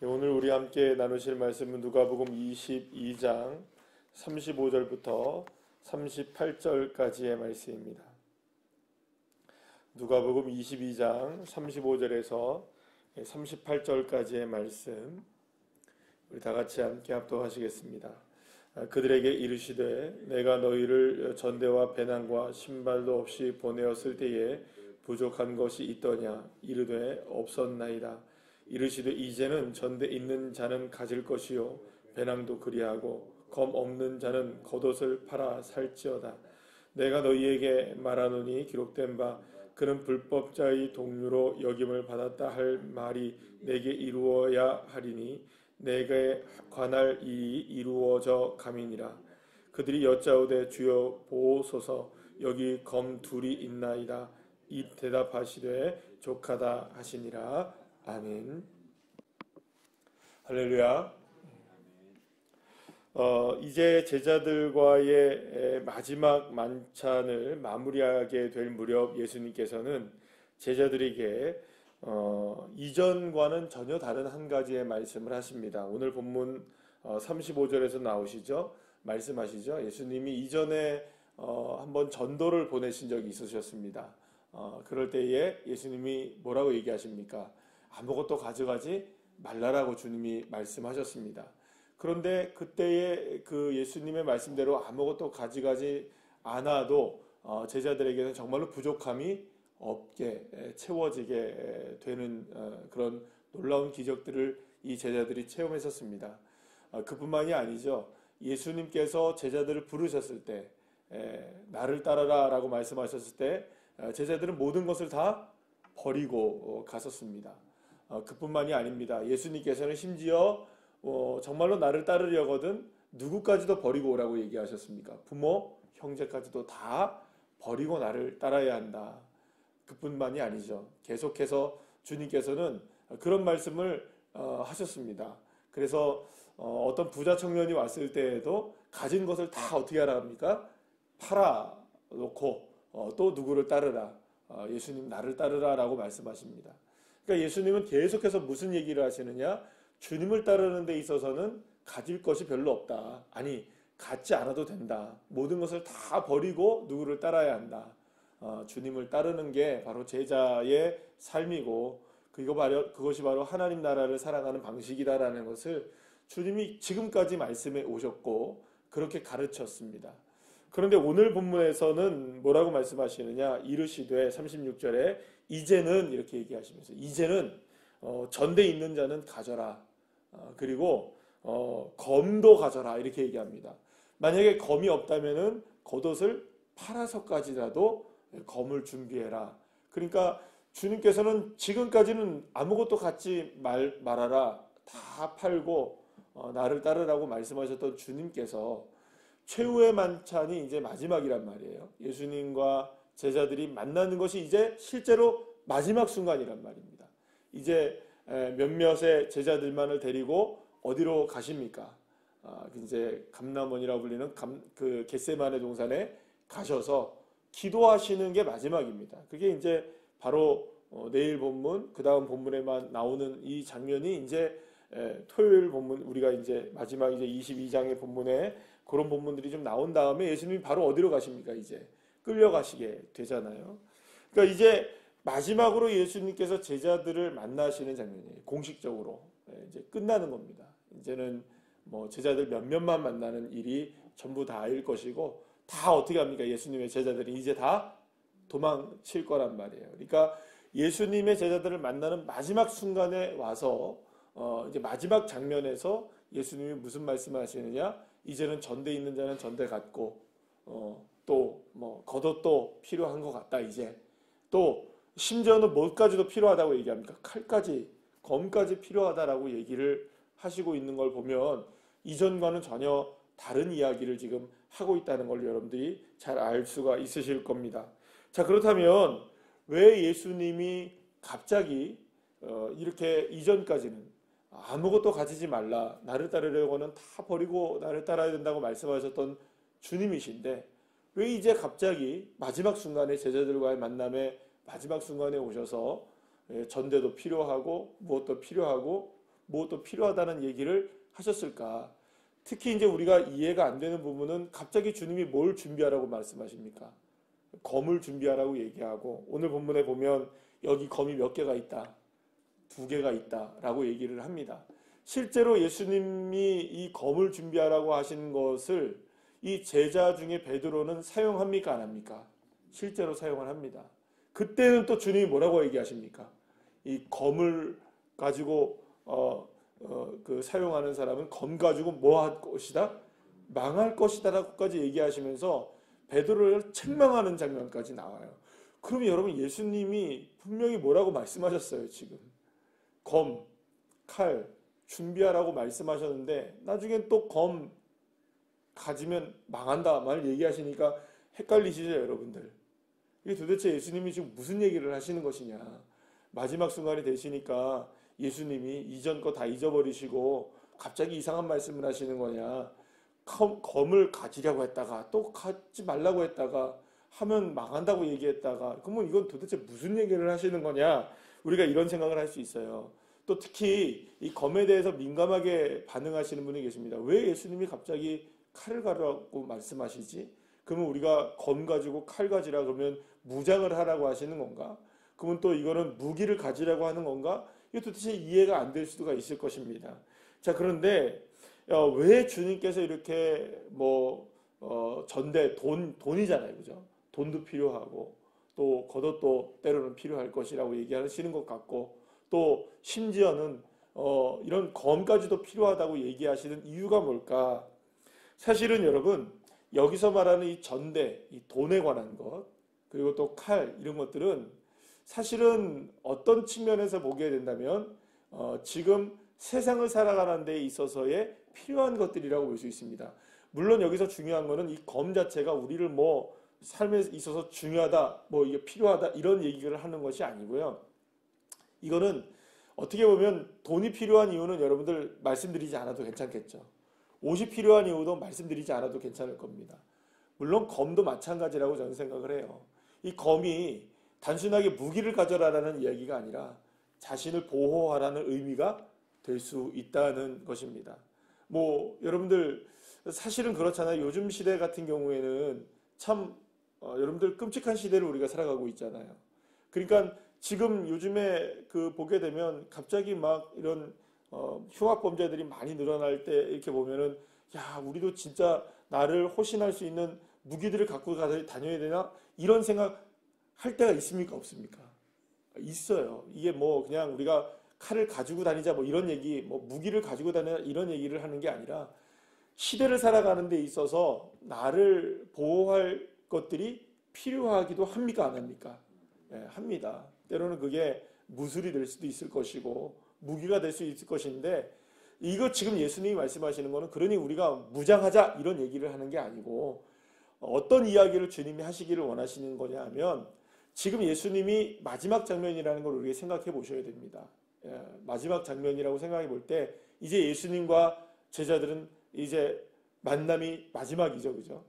오늘 우리 함께 나누실 말씀은 누가복음 22장 35절부터 38절까지의 말씀입니다. 누가복음 22장 35절에서 38절까지의 말씀 우리 다 같이 함께 합독하시겠습니다. 그들에게 이르시되 내가 너희를 전대와 배낭과 신발도 없이 보내었을 때에 부족한 것이 있더냐 이르되 없었나이다. 이르시되 이제는 전대 있는 자는 가질 것이요 배낭도 그리하고 검 없는 자는 겉옷을 팔아 살지어다. 내가 너희에게 말하노니 기록된 바 그는 불법자의 동류로 여김을 받았다 할 말이 내게 이루어야 하리니 내게 관할 일이 이루어져 감이니라. 그들이 여짜오되 주여 보소서 여기 검 둘이 있나이다. 이 대답하시되 족하다 하시니라. 아멘. 할렐루야. 이제 제자들과의 마지막 만찬을 마무리하게 될 무렵 예수님께서는 제자들에게 이전과는 전혀 다른 한 가지의 말씀을 하십니다. 오늘 본문 35절에서 나오시죠? 말씀하시죠? 예수님이 이전에 한번 전도를 보내신 적이 있으셨습니다. 그럴 때에 예수님이 뭐라고 얘기하십니까? 아무것도 가져가지 말라라고 주님이 말씀하셨습니다. 그런데 그때의 그 예수님의 말씀대로 아무것도 가져가지 않아도 제자들에게는 정말로 부족함이 없게 채워지게 되는 그런 놀라운 기적들을 이 제자들이 체험했었습니다. 그뿐만이 아니죠. 예수님께서 제자들을 부르셨을 때 나를 따르라 라고 말씀하셨을 때 제자들은 모든 것을 다 버리고 갔었습니다. 그뿐만이 아닙니다. 예수님께서는 심지어 정말로 나를 따르려거든 누구까지도 버리고 오라고 얘기하셨습니까? 부모, 형제까지도 다 버리고 나를 따라야 한다. 그뿐만이 아니죠. 계속해서 주님께서는 그런 말씀을 하셨습니다. 그래서 어떤 부자 청년이 왔을 때에도 가진 것을 다 어떻게 하라 합니까? 팔아 놓고 또 누구를 따르라. 예수님 나를 따르라 라고 말씀하십니다. 그러니까 예수님은 계속해서 무슨 얘기를 하시느냐? 주님을 따르는 데 있어서는 가질 것이 별로 없다. 아니, 갖지 않아도 된다. 모든 것을 다 버리고 누구를 따라야 한다. 주님을 따르는 게 바로 제자의 삶이고 그것이 바로 하나님 나라를 살아가는 방식이다라는 것을 주님이 지금까지 말씀해 오셨고 그렇게 가르쳤습니다. 그런데 오늘 본문에서는 뭐라고 말씀하시느냐? 이르시되 36절에 이제는 이렇게 얘기하시면서 이제는 전대 있는 자는 가져라. 그리고 검도 가져라 이렇게 얘기합니다. 만약에 검이 없다면은 겉옷을 팔아서까지라도 검을 준비해라. 그러니까 주님께서는 지금까지는 아무것도 갖지 말아라. 다 팔고 나를 따르라고 말씀하셨던 주님께서 최후의 만찬이 이제 마지막이란 말이에요. 예수님과 제자들이 만나는 것이 이제 실제로 마지막 순간이란 말입니다. 이제 몇몇의 제자들만을 데리고 어디로 가십니까? 이제 감람원이라고 불리는 그 겟세마네 동산에 가셔서 기도하시는 게 마지막입니다. 그게 이제 바로 내일 본문, 그 다음 본문에만 나오는 이 장면이 이제 토요일 본문 우리가 이제 마지막 이제 22장의 본문에 그런 본문들이 좀 나온 다음에 예수님이 바로 어디로 가십니까? 이제 끌려가시게 되잖아요. 그러니까 이제 마지막으로 예수님께서 제자들을 만나시는 장면이에요. 공식적으로 이제 끝나는 겁니다. 이제는 뭐 제자들 몇몇만 만나는 일이 전부 다일 것이고 다 어떻게 합니까? 예수님의 제자들이 이제 다 도망칠 거란 말이에요. 그러니까 예수님의 제자들을 만나는 마지막 순간에 와서 이제 마지막 장면에서 예수님이 무슨 말씀을 하시느냐? 이제는 전대 있는 자는 전대 갖고 또 뭐 겉옷도 필요한 것 같다. 이제 또 심지어는 뭐까지도 필요하다고 얘기합니까? 칼까지, 검까지 필요하다라고 얘기를 하시고 있는 걸 보면 이전과는 전혀 다른 이야기를 지금 하고 있다는 걸 여러분들이 잘 알 수가 있으실 겁니다. 자, 그렇다면 왜 예수님이 갑자기 이렇게 이전까지는 아무것도 가지지 말라, 나를 따르려고는 다 버리고 나를 따라야 된다고 말씀하셨던 주님이신데 왜 이제 갑자기 마지막 순간에 제자들과의 만남에 마지막 순간에 오셔서 전대도 필요하고 무엇도 필요하고 뭐 또 필요하다는 얘기를 하셨을까? 특히 이제 우리가 이해가 안 되는 부분은 갑자기 주님이 뭘 준비하라고 말씀하십니까? 검을 준비하라고 얘기하고 오늘 본문에 보면 여기 검이 몇 개가 있다. 2개가 있다라고 얘기를 합니다. 실제로 예수님이 이 검을 준비하라고 하신 것을 이 제자 중에 베드로는 사용합니까? 안 합니까? 실제로 사용을 합니다. 그때는 또 주님이 뭐라고 얘기하십니까? 이 검을 가지고 사용하는 사람은 검 가지고 뭐 할 것이다? 망할 것이다라고까지 얘기하시면서 베드로를 책망하는 장면까지 나와요. 그러면 여러분 예수님이 분명히 뭐라고 말씀하셨어요? 지금 검, 칼 준비하라고 말씀하셨는데 나중엔 또 검 가지면 망한다 말 얘기하시니까 헷갈리시죠 여러분들? 이게 도대체 예수님이 지금 무슨 얘기를 하시는 것이냐. 마지막 순간이 되시니까 예수님이 이전 거 다 잊어버리시고 갑자기 이상한 말씀을 하시는 거냐. 검을 가지려고 했다가 또 가지 말라고 했다가 하면 망한다고 얘기했다가 그러면 이건 도대체 무슨 얘기를 하시는 거냐. 우리가 이런 생각을 할 수 있어요. 또 특히 이 검에 대해서 민감하게 반응하시는 분이 계십니다. 왜 예수님이 갑자기 칼을 가라고 말씀하시지? 그러면 우리가 검 가지고 칼 가지라 그러면 무장을 하라고 하시는 건가? 그러면 또 이거는 무기를 가지라고 하는 건가? 이게 도대체 이해가 안 될 수가 있을 것입니다. 자, 그런데 왜 주님께서 이렇게 전대 돈이잖아요, 그죠? 돈도 필요하고 또 겉옷도 때로는 필요할 것이라고 얘기하시는 것 같고 또 심지어는 이런 검까지도 필요하다고 얘기하시는 이유가 뭘까? 사실은 여러분 여기서 말하는 이 전대, 이 돈에 관한 것 그리고 또 칼 이런 것들은 사실은 어떤 측면에서 보게 된다면 지금 세상을 살아가는 데 있어서의 필요한 것들이라고 볼 수 있습니다. 물론 여기서 중요한 것은 이 검 자체가 우리를 삶에 있어서 중요하다, 이게 필요하다 이런 얘기를 하는 것이 아니고요. 이거는 어떻게 보면 돈이 필요한 이유는 여러분들 말씀드리지 않아도 괜찮겠죠. 옷이 필요한 이유도 말씀드리지 않아도 괜찮을 겁니다. 물론 검도 마찬가지라고 저는 생각을 해요. 이 검이 단순하게 무기를 가져라라는 이야기가 아니라 자신을 보호하라는 의미가 될 수 있다는 것입니다. 여러분들 사실은 그렇잖아요. 요즘 시대 같은 경우에는 참 여러분들 끔찍한 시대를 우리가 살아가고 있잖아요. 그러니까 지금 요즘에 보게 되면 갑자기 막 이런 흉악범죄들이 많이 늘어날 때 이렇게 보면은 야 우리도 진짜 나를 호신할 수 있는 무기들을 갖고 다녀야 되나 이런 생각 할 때가 있습니까 없습니까? 있어요. 이게 그냥 우리가 칼을 가지고 다니자 이런 얘기 무기를 가지고 다니자 이런 얘기를 하는 게 아니라 시대를 살아가는 데 있어서 나를 보호할 것들이 필요하기도 합니까 안 합니까? 네, 합니다. 때로는 그게 무술이 될 수도 있을 것이고 무기가 될 수 있을 것인데 이거 지금 예수님이 말씀하시는 거는 그러니 우리가 무장하자 이런 얘기를 하는 게 아니고 어떤 이야기를 주님이 하시기를 원하시는 거냐 하면 지금 예수님이 마지막 장면이라는 걸 우리가 생각해 보셔야 됩니다. 마지막 장면이라고 생각해 볼 때 이제 예수님과 제자들은 이제 만남이 마지막이죠. 그죠?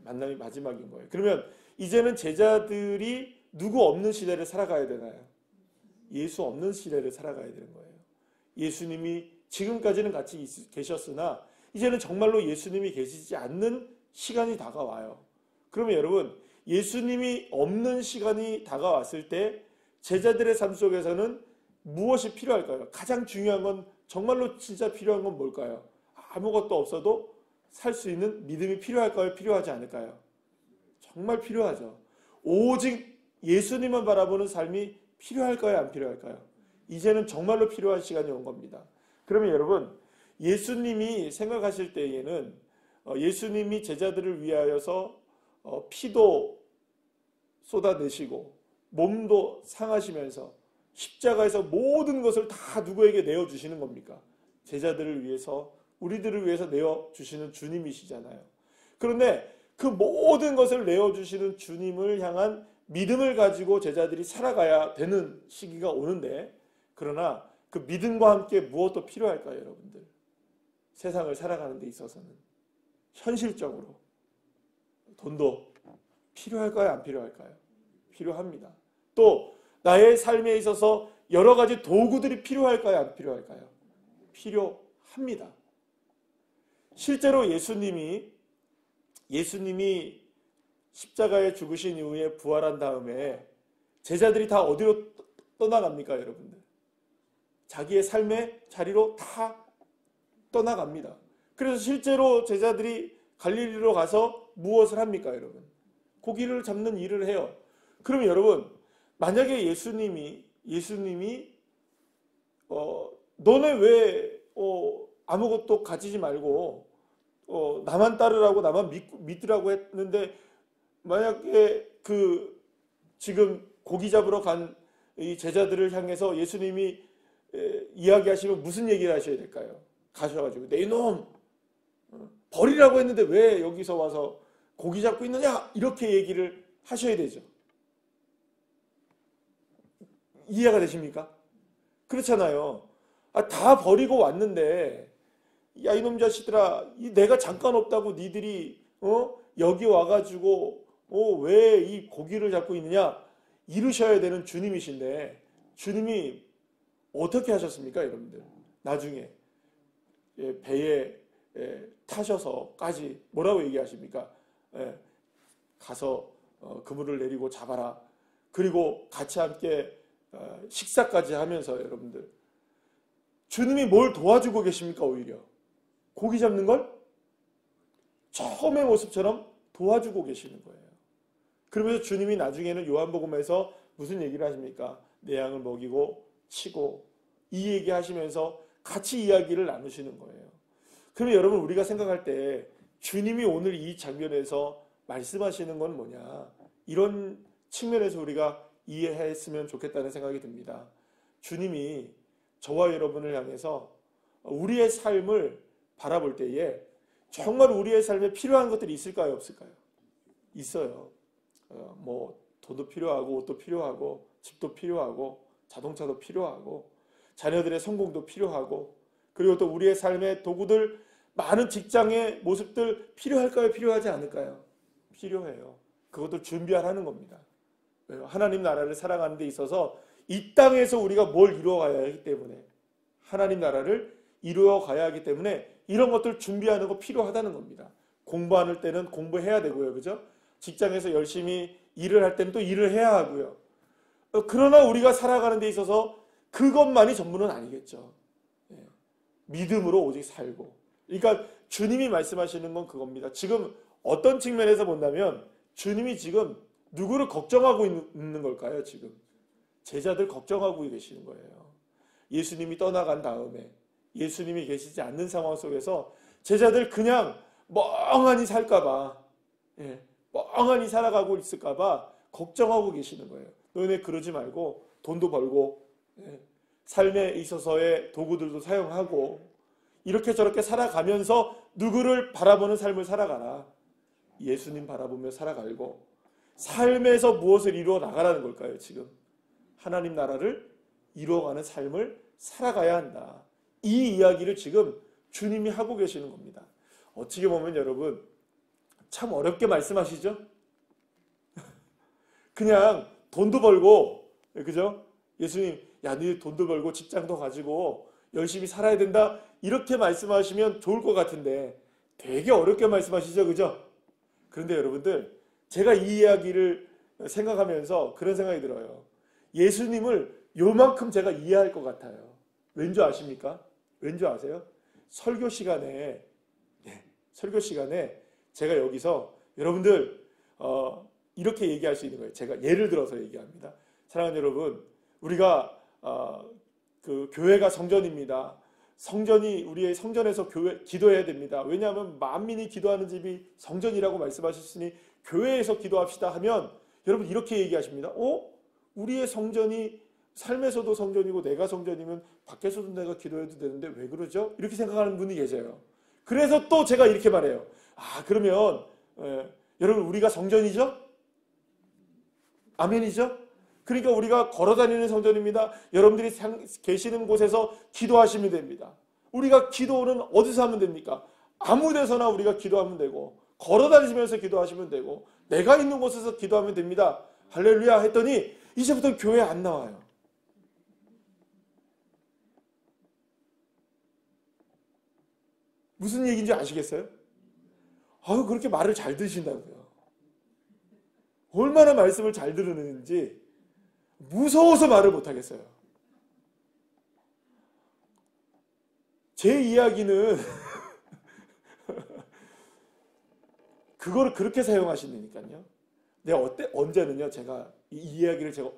만남이 마지막인 거예요. 그러면 이제는 제자들이 누구 없는 시대를 살아가야 되나요? 예수 없는 시대를 살아가야 되는 거예요. 예수님이 지금까지는 같이 계셨으나 이제는 정말로 예수님이 계시지 않는 시간이 다가와요. 그러면 여러분 예수님이 없는 시간이 다가왔을 때 제자들의 삶 속에서는 무엇이 필요할까요? 가장 중요한 건 정말로 진짜 필요한 건 뭘까요? 아무것도 없어도 살 수 있는 믿음이 필요할까요? 필요하지 않을까요? 정말 필요하죠. 오직 예수님만 바라보는 삶이 필요할까요? 안 필요할까요? 이제는 정말로 필요한 시간이 온 겁니다. 그러면 여러분 예수님이 생각하실 때에는 예수님이 제자들을 위하여서 피도 쏟아내시고 몸도 상하시면서 십자가에서 모든 것을 다 누구에게 내어주시는 겁니까? 제자들을 위해서 우리들을 위해서 내어주시는 주님이시잖아요. 그런데 그 모든 것을 내어주시는 주님을 향한 믿음을 가지고 제자들이 살아가야 되는 시기가 오는데 그러나 그 믿음과 함께 무엇도 필요할까요, 여러분들? 세상을 살아가는 데 있어서는 현실적으로 돈도 필요할까요, 안 필요할까요? 필요합니다. 또 나의 삶에 있어서 여러 가지 도구들이 필요할까요, 안 필요할까요? 필요합니다. 실제로 예수님이 십자가에 죽으신 이후에 부활한 다음에 제자들이 다 어디로 떠나갑니까, 여러분들? 자기의 삶의 자리로 다 떠나갑니다. 그래서 실제로 제자들이 갈릴리로 가서 무엇을 합니까, 여러분? 고기를 잡는 일을 해요. 그러면 여러분, 만약에 예수님이 너네 왜 아무것도 가지지 말고 나만 따르라고 나만 믿으라고 했는데, 만약에 지금 고기 잡으러 간 이 제자들을 향해서 예수님이 이야기하시면 무슨 얘기를 하셔야 될까요? 가셔가지고 내 이놈 버리라고 했는데 왜 여기서 와서 고기 잡고 있느냐, 이렇게 얘기를 하셔야 되죠. 이해가 되십니까? 그렇잖아요. 다 버리고 왔는데, 야 이놈 자식들아, 내가 잠깐 없다고 니들이 여기 와가지고 왜 이 고기를 잡고 있느냐, 이르셔야 되는 주님이신데 주님이 어떻게 하셨습니까, 여러분들? 나중에 배에 타셔서까지 뭐라고 얘기하십니까? 가서 그물을 내리고 잡아라. 그리고 같이 함께 식사까지 하면서, 여러분들, 주님이 뭘 도와주고 계십니까? 오히려 고기 잡는 걸 처음의 모습처럼 도와주고 계시는 거예요. 그러면서 주님이 나중에는 요한복음에서 무슨 얘기를 하십니까? 내 양을 먹이고 치고, 이 얘기 하시면서 같이 이야기를 나누시는 거예요. 그러면 여러분, 우리가 생각할 때 주님이 오늘 이 장면에서 말씀하시는 건 뭐냐, 이런 측면에서 우리가 이해했으면 좋겠다는 생각이 듭니다. 주님이 저와 여러분을 향해서 우리의 삶을 바라볼 때에 정말 우리의 삶에 필요한 것들이 있을까요, 없을까요? 있어요. 돈도 필요하고, 옷도 필요하고, 집도 필요하고, 자동차도 필요하고, 자녀들의 성공도 필요하고, 그리고 또 우리의 삶의 도구들, 많은 직장의 모습들 필요할까요, 필요하지 않을까요? 필요해요. 그것도 준비하라는 겁니다. 왜요? 하나님 나라를 살아가는 데 있어서 이 땅에서 우리가 뭘 이루어가야 하기 때문에, 하나님 나라를 이루어가야 하기 때문에 이런 것들 준비하는 거 필요하다는 겁니다. 공부하는 때는 공부해야 되고요, 그죠? 직장에서 열심히 일을 할 때는 또 일을 해야 하고요. 그러나 우리가 살아가는 데 있어서 그것만이 전부는 아니겠죠. 믿음으로 오직 살고. 그러니까 주님이 말씀하시는 건 그겁니다. 지금 어떤 측면에서 본다면 주님이 지금 누구를 걱정하고 있는 걸까요? 지금 제자들 걱정하고 계시는 거예요. 예수님이 떠나간 다음에, 예수님이 계시지 않는 상황 속에서 제자들 그냥 멍하니 살까봐, 멍하니 살아가고 있을까봐 걱정하고 계시는 거예요. 너네 그러지 말고 돈도 벌고, 삶에 있어서의 도구들도 사용하고, 이렇게 저렇게 살아가면서 누구를 바라보는 삶을 살아가라. 예수님 바라보며 살아가고, 삶에서 무엇을 이루어 나가라는 걸까요? 지금 하나님 나라를 이루어가는 삶을 살아가야 한다. 이 이야기를 지금 주님이 하고 계시는 겁니다. 어떻게 보면 여러분, 참 어렵게 말씀하시죠? 그냥 돈도 벌고, 그죠? 예수님, 야, 네 돈도 벌고 직장도 가지고 열심히 살아야 된다, 이렇게 말씀하시면 좋을 것 같은데 되게 어렵게 말씀하시죠, 그죠? 그런데 여러분들, 제가 이 이야기를 생각하면서 그런 생각이 들어요. 예수님을 요만큼 제가 이해할 것 같아요. 왠지 아십니까? 왠지 아세요? 설교 시간에 제가 여기서 여러분들 이렇게 얘기할 수 있는 거예요. 제가 예를 들어서 얘기합니다. 사랑하는 여러분, 우리가 그 교회가 성전입니다. 우리의 성전에서 기도해야 됩니다. 왜냐하면 만민이 기도하는 집이 성전이라고 말씀하셨으니 교회에서 기도합시다 하면, 여러분 이렇게 얘기하십니다. 우리의 성전이 삶에서도 성전이고 내가 성전이면 밖에서도 내가 기도해도 되는데 왜 그러죠? 이렇게 생각하는 분이 계세요. 그래서 또 제가 이렇게 말해요. 그러면 여러분, 우리가 성전이죠? 아멘이죠? 그러니까 우리가 걸어다니는 성전입니다. 여러분들이 계시는 곳에서 기도하시면 됩니다. 우리가 기도는 어디서 하면 됩니까? 아무 데서나 우리가 기도하면 되고, 걸어다니시면서 기도하시면 되고, 내가 있는 곳에서 기도하면 됩니다. 할렐루야 했더니 이제부터 교회 안 나와요. 무슨 얘기인지 아시겠어요? 아유, 그렇게 말을 잘 드신다고요. 얼마나 말씀을 잘 들으는지 무서워서 말을 못하겠어요. 제 이야기는 그거를 그렇게 사용하시니까요. 언제는요, 제가 이 이야기를 제가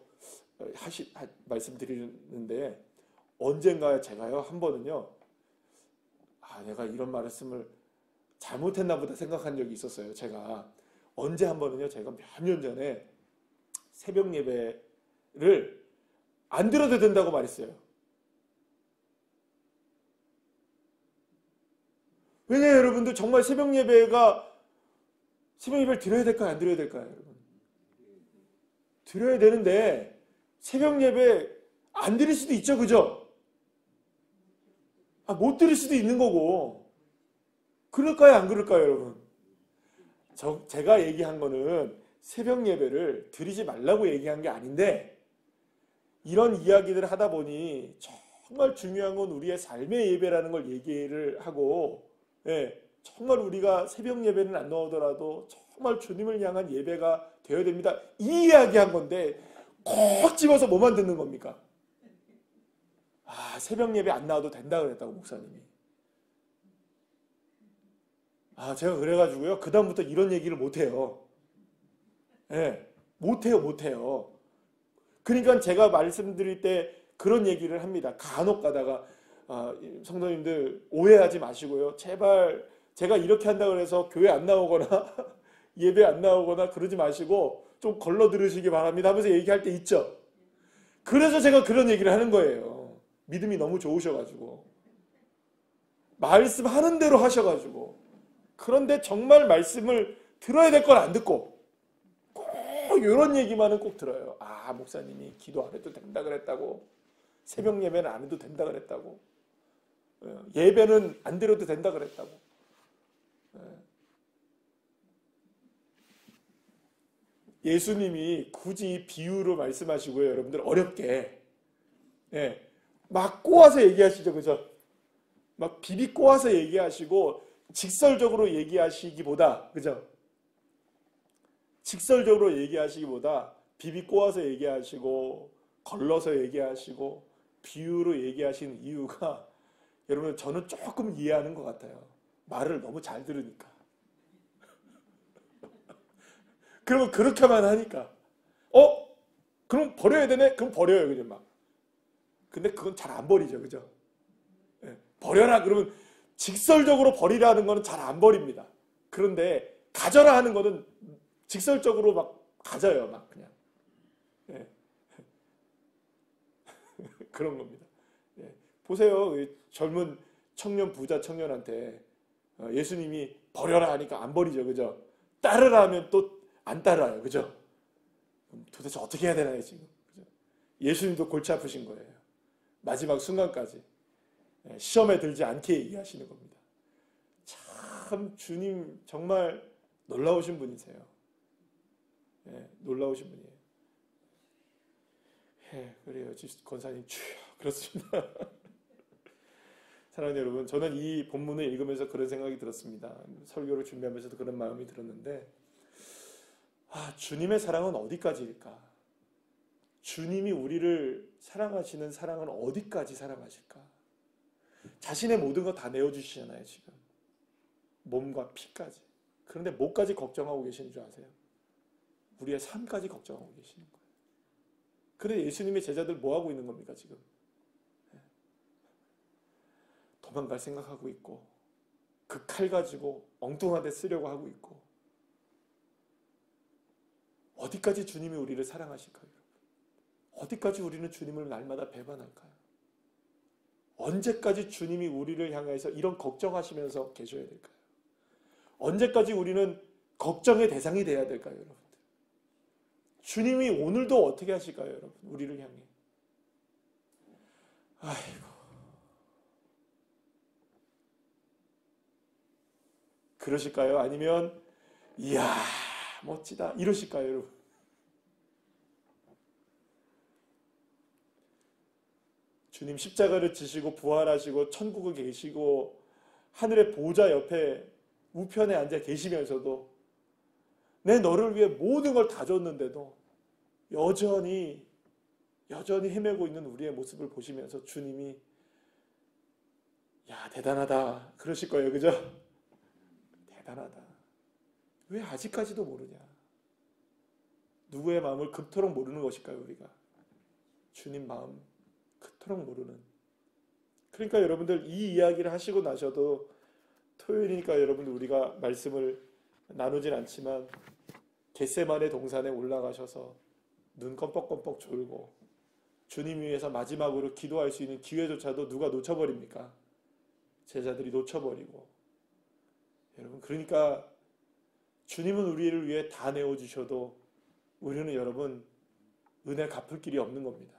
말씀드리는데, 언젠가 제가요, 한 번은요, 내가 이런 말씀을 잘못했나 보다 생각한 적이 있었어요. 제가 언제 한 번은요, 제가 몇 년 전에 새벽 예배를 안 들어도 된다고 말했어요. 왜냐하면 여러분들 정말 새벽 예배를 드려야 될까요? 안 드려야 될까요? 여러분? 드려야 되는데 새벽 예배 안 드릴 수도 있죠. 그죠? 못 드릴 수도 있는 거고. 그럴까요? 안 그럴까요? 여러분? 제가 얘기한 거는 새벽 예배를 드리지 말라고 얘기한 게 아닌데, 이런 이야기들을 하다 보니 정말 중요한 건 우리의 삶의 예배라는 걸 얘기를 하고, 정말 우리가 새벽 예배는 안 나오더라도 정말 주님을 향한 예배가 되어야 됩니다. 이 이야기한 건데 콕 집어서 뭐만 듣는 겁니까? 새벽 예배 안 나와도 된다 그랬다고 목사님이. 제가 그래가지고요, 그 다음부터 이런 얘기를 못해요. 못해요. 그러니까 제가 말씀드릴 때 그런 얘기를 합니다. 간혹 가다가 성도님들 오해하지 마시고요. 제발 제가 이렇게 한다고 해서 교회 안 나오거나 예배 안 나오거나 그러지 마시고 좀 걸러 들으시기 바랍니다 하면서 얘기할 때 있죠. 그래서 제가 그런 얘기를 하는 거예요. 믿음이 너무 좋으셔가지고. 말씀하는 대로 하셔가지고. 그런데 정말 말씀을 들어야 될 걸 안 듣고 꼭 이런 얘기만은 꼭 들어요. 목사님이 기도 안 해도 된다 그랬다고. 새벽 예배는 안 해도 된다 그랬다고. 예배는 안 드려도 된다 그랬다고. 예수님이 굳이 비유로 말씀하시고요. 여러분들 어렵게 막 꼬아서 얘기하시죠. 그죠? 막 비비 꼬아서 얘기하시고 직설적으로 얘기하시기보다, 그죠? 직설적으로 얘기하시기보다 비비 꼬아서 얘기하시고 걸러서 얘기하시고 비유로 얘기하시는 이유가, 여러분 저는 조금 이해하는 것 같아요. 말을 너무 잘 들으니까. 그러면 그렇게만 하니까 그럼 버려야 되네? 그럼 버려요. 그냥 막. 근데 그건 잘 안 버리죠. 그죠? 버려라 그러면 직설적으로 버리라는 거는 잘 안 버립니다. 그런데 가져라 하는 거는 직설적으로 막 가져요. 막 그냥. 그런 겁니다. 보세요. 젊은 청년 부자 청년한테 예수님이 버려라 하니까 안 버리죠. 그죠? 따르라 하면 또 안 따라요. 그죠? 도대체 어떻게 해야 되나요 지금? 그죠? 예수님도 골치 아프신 거예요. 마지막 순간까지 시험에 들지 않게 얘기하시는 겁니다. 참 주님 정말 놀라우신 분이세요. 놀라우신 분이에요. 그래요. 권사님 주여. 그렇습니다. 사랑하는 여러분, 저는 이 본문을 읽으면서 그런 생각이 들었습니다. 설교를 준비하면서도 그런 마음이 들었는데, 주님의 사랑은 어디까지일까? 주님이 우리를 사랑하시는 사랑은 어디까지 사랑하실까? 자신의 모든 거 다 내어주시잖아요, 지금. 몸과 피까지. 그런데 뭐까지 걱정하고 계시는 줄 아세요? 우리의 삶까지 걱정하고 계시는 거예요. 그런데 예수님의 제자들 뭐 하고 있는 겁니까, 지금? 도망갈 생각하고 있고, 그 칼 가지고 엉뚱한 데 쓰려고 하고 있고, 어디까지 주님이 우리를 사랑하실까요? 어디까지 우리는 주님을 날마다 배반할까요? 언제까지 주님이 우리를 향해서 이런 걱정하시면서 계셔야 될까요? 언제까지 우리는 걱정의 대상이 돼야 될까요, 여러분들? 주님이 오늘도 어떻게 하실까요, 여러분? 우리를 향해. 아이고. 그러실까요? 아니면 이야 멋지다 이러실까요, 여러분? 주님 십자가를 지시고 부활하시고 천국에 계시고 하늘의 보좌 옆에 우편에 앉아 계시면서도 내 너를 위해 모든 걸 다 줬는데도 여전히 헤매고 있는 우리의 모습을 보시면서 주님이 야, 대단하다 그러실 거예요. 그죠? 대단하다. 왜 아직까지도 모르냐? 누구의 마음을 그토록 모르는 것일까요, 우리가? 주님 마음 그토록 모르는. 그러니까 여러분들 이 이야기를 하시고 나셔도 토요일이니까 여러분들 우리가 말씀을 나누진 않지만 겟세마네 동산에 올라가셔서 눈 껌뻑껌뻑 졸고 주님 위해서 마지막으로 기도할 수 있는 기회조차도 누가 놓쳐버립니까? 제자들이 놓쳐버리고. 여러분, 그러니까 주님은 우리를 위해 다 내어주셔도 우리는 여러분 은혜 갚을 길이 없는 겁니다.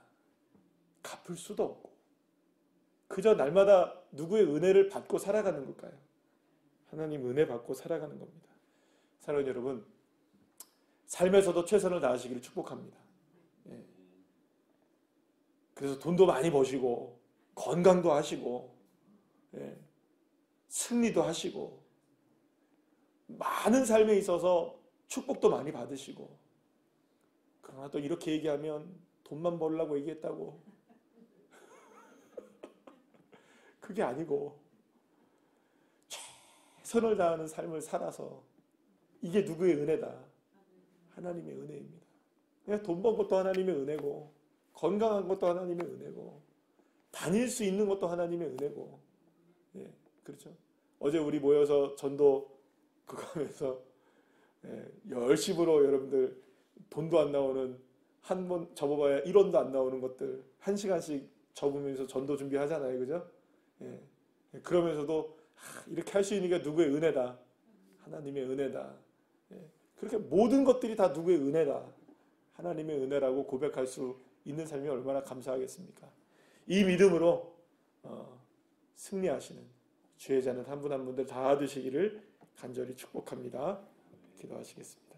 갚을 수도 없고 그저 날마다 누구의 은혜를 받고 살아가는 걸까요? 하나님 은혜 받고 살아가는 겁니다. 사랑하는 여러분, 삶에서도 최선을 다하시기를 축복합니다. 예. 그래서 돈도 많이 버시고 건강도 하시고 예. 승리도 하시고 많은 삶에 있어서 축복도 많이 받으시고, 그러나 또 이렇게 얘기하면 돈만 벌려고 얘기했다고 그게 아니고 최선을 다하는 삶을 살아서 이게 누구의 은혜다? 하나님의 은혜입니다. 그냥 돈 번 것도 하나님의 은혜고 건강한 것도 하나님의 은혜고 다닐 수 있는 것도 하나님의 은혜고. 예, 그렇죠. 어제 우리 모여서 전도 그거 하면서 열심으로 여러분들 돈도 안 나오는 한 번 접어봐야 1원도 안 나오는 것들 1시간씩 접으면서 전도 준비하잖아요. 그죠? 예, 그러면서도 이렇게 할 수 있는 게 누구의 은혜다? 하나님의 은혜다. 예, 그렇게 모든 것들이 다 누구의 은혜다? 하나님의 은혜라고 고백할 수 있는 삶이 얼마나 감사하겠습니까? 이 믿음으로 승리하시는 주의 자는 한 분 한 분들 다 되시기를 간절히 축복합니다. 기도하시겠습니다.